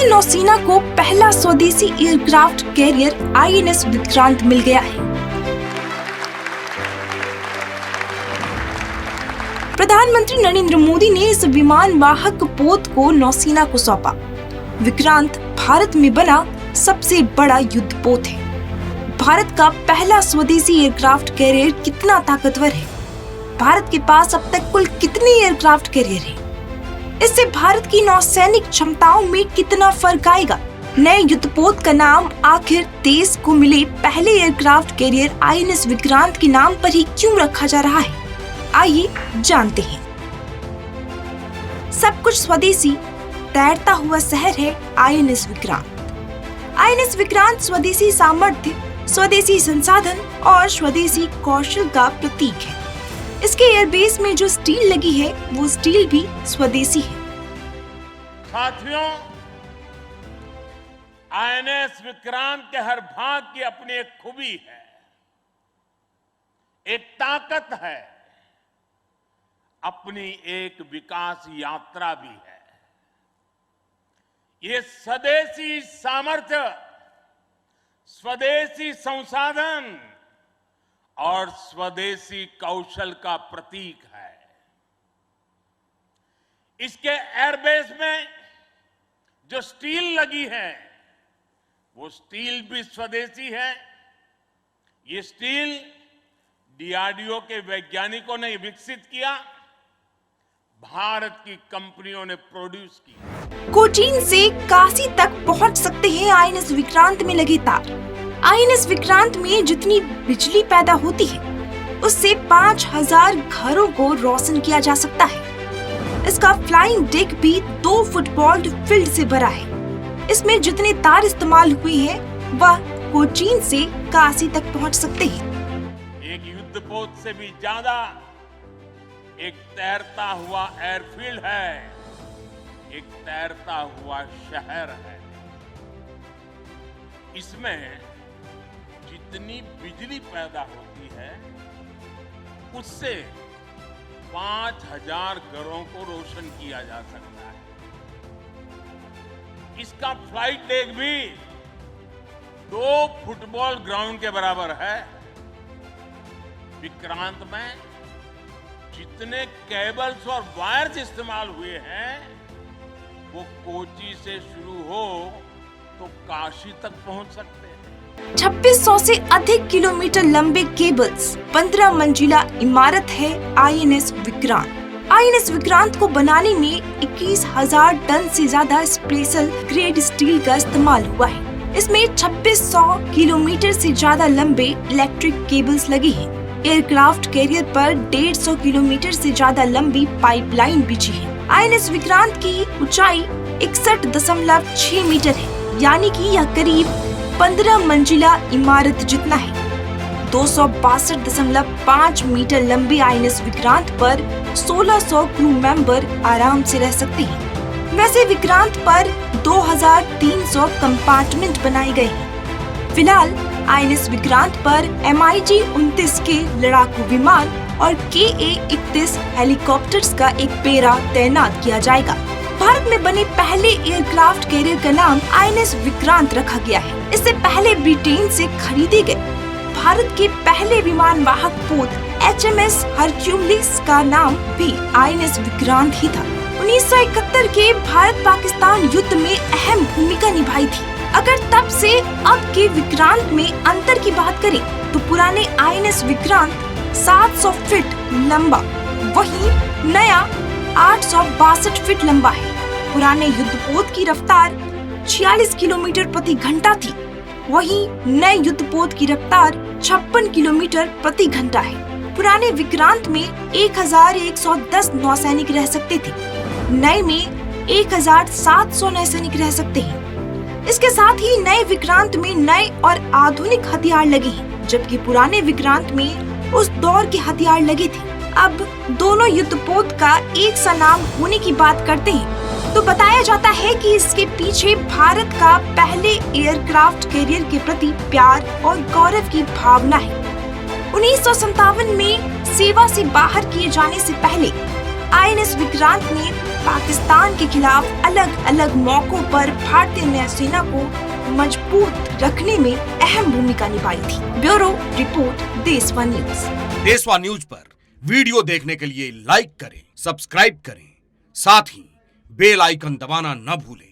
भारतीय नौसेना को पहला स्वदेशी एयरक्राफ्ट कैरियर INS विक्रांत मिल गया है। प्रधानमंत्री नरेंद्र मोदी ने इस विमान वाहक पोत को नौसेना को सौंपा। विक्रांत भारत में बना सबसे बड़ा युद्धपोत है। भारत का पहला स्वदेशी एयरक्राफ्ट कैरियर कितना ताकतवर है? भारत के पास अब तक कुल कितने एयरक्राफ्ट कैरियर हैं? इससे भारत की नौसैनिक क्षमताओं में कितना फर्क आएगा? नए युद्धपोत का नाम आखिर देश को मिले पहले एयरक्राफ्ट कैरियर INS विक्रांत के नाम पर ही क्यों रखा जा रहा है? आइए जानते हैं। सब कुछ स्वदेशी, तैरता हुआ शहर है INS विक्रांत। INS विक्रांत स्वदेशी सामर्थ्य, स्वदेशी संसाधन और स्वदेशी कौशल का प्रतीक है। इसके एयरबेस में जो स्टील लगी है वो स्टील भी स्वदेशी है। साथियों, INS विक्रांत के हर भाग की अपनी एक खूबी है, एक ताकत है, अपनी एक विकास यात्रा भी है। ये स्वदेशी सामर्थ्य, स्वदेशी संसाधन और स्वदेशी कौशल का प्रतीक है। इसके एयरबेस में जो स्टील लगी है वो स्टील भी स्वदेशी है। ये स्टील DRDO के वैज्ञानिकों ने विकसित किया, भारत की कंपनियों ने प्रोड्यूस किया। कोचीन से काशी तक पहुंच सकते हैं INS विक्रांत में लगे तार। INS विक्रांत में जितनी बिजली पैदा होती है उससे 5000 घरों को रोशन किया जा सकता है। इसका फ्लाइंग डेक भी 2 फुटबॉल फील्ड से भरा है। इसमें जितने तार इस्तेमाल हुए हैं वह कोचीन से काशी तक पहुंच सकते हैं। एक युद्धपोत से भी ज्यादा एक तैरता हुआ एयरफील्ड है, एक तैरता हुआ शहर है। इसमें जितनी बिजली पैदा होती है उससे 5000 घरों को रोशन किया जा सकता है। इसका फ्लाइट डेक भी 2 फुटबॉल ग्राउंड के बराबर है। विक्रांत में जितने केबल्स और वायर्स इस्तेमाल हुए हैं वो कोची से शुरू हो तो काशी तक पहुंच सकते हैं। 2600 से अधिक किलोमीटर लंबे केबल्स, 15 मंजिला इमारत है INS विक्रांत। INS विक्रांत को बनाने में 21,000 टन से ज्यादा स्पेशल ग्रेड स्टील का इस्तेमाल हुआ है। इसमें 2600 किलोमीटर से ज्यादा लंबे इलेक्ट्रिक केबल्स लगे हैं। एयरक्राफ्ट कैरियर पर 150 किलोमीटर से ज्यादा लंबी पाइपलाइन बिछी है। INS विक्रांत की ऊंचाई 61.6 मीटर है, यानी कि यह करीब 15 मंजिला इमारत जितना है। 262.5 मीटर लंबी INS विक्रांत पर 1600 क्रू मेंबर आराम से रह सकते हैं। वैसे विक्रांत पर 2300 कंपार्टमेंट बनाए गए हैं। फिलहाल INS विक्रांत पर MiG-29 के लड़ाकू विमान और KA-31 हेलीकॉप्टर्स का एक बेड़ा तैनात किया जाएगा। भारत में बने पहले एयरक्राफ्ट कैरियर का नाम INS विक्रांत रखा गया है। इससे पहले ब्रिटेन से खरीदे गए भारत के पहले विमान वाहक पोत HMS हरक्यूलिस का नाम भी INS विक्रांत ही था। 1971 के भारत पाकिस्तान युद्ध में अहम भूमिका निभाई थी। अगर तब से अब के विक्रांत में अंतर की बात करें तो पुराने INS विक्रांत 700 फीट लंबा, वहीं नया 862 फीट लंबा है। पुराने युद्धपोत की रफ्तार 46 किलोमीटर प्रति घंटा थी, वहीं नए युद्धपोत की रफ्तार 56 किलोमीटर प्रति घंटा है। पुराने विक्रांत में 1110 नौसैनिक रह सकते थे, नए में 1700 नौसैनिक रह सकते हैं। इसके साथ ही नए विक्रांत में नए और आधुनिक हथियार लगे हैं, जबकि पुराने विक्रांत में उस दौर के हथियार लगे थे। अब दोनों युद्धपोत का एक सा नाम होने की बात करते हैं तो बताया जाता है कि इसके पीछे भारत का पहले एयरक्राफ्ट कैरियर के प्रति प्यार और गौरव की भावना है। 1957 में सेवा से बाहर किए जाने से पहले INS विक्रांत ने पाकिस्तान के खिलाफ अलग अलग मौकों पर भारतीय नौसेना को मजबूत रखने में अहम भूमिका निभाई थी। ब्यूरो रिपोर्ट देशवा न्यूज। देशवा न्यूज पर वीडियो देखने के लिए लाइक करें, सब्सक्राइब करें, साथ ही बेल आइकन दबाना न भूलें।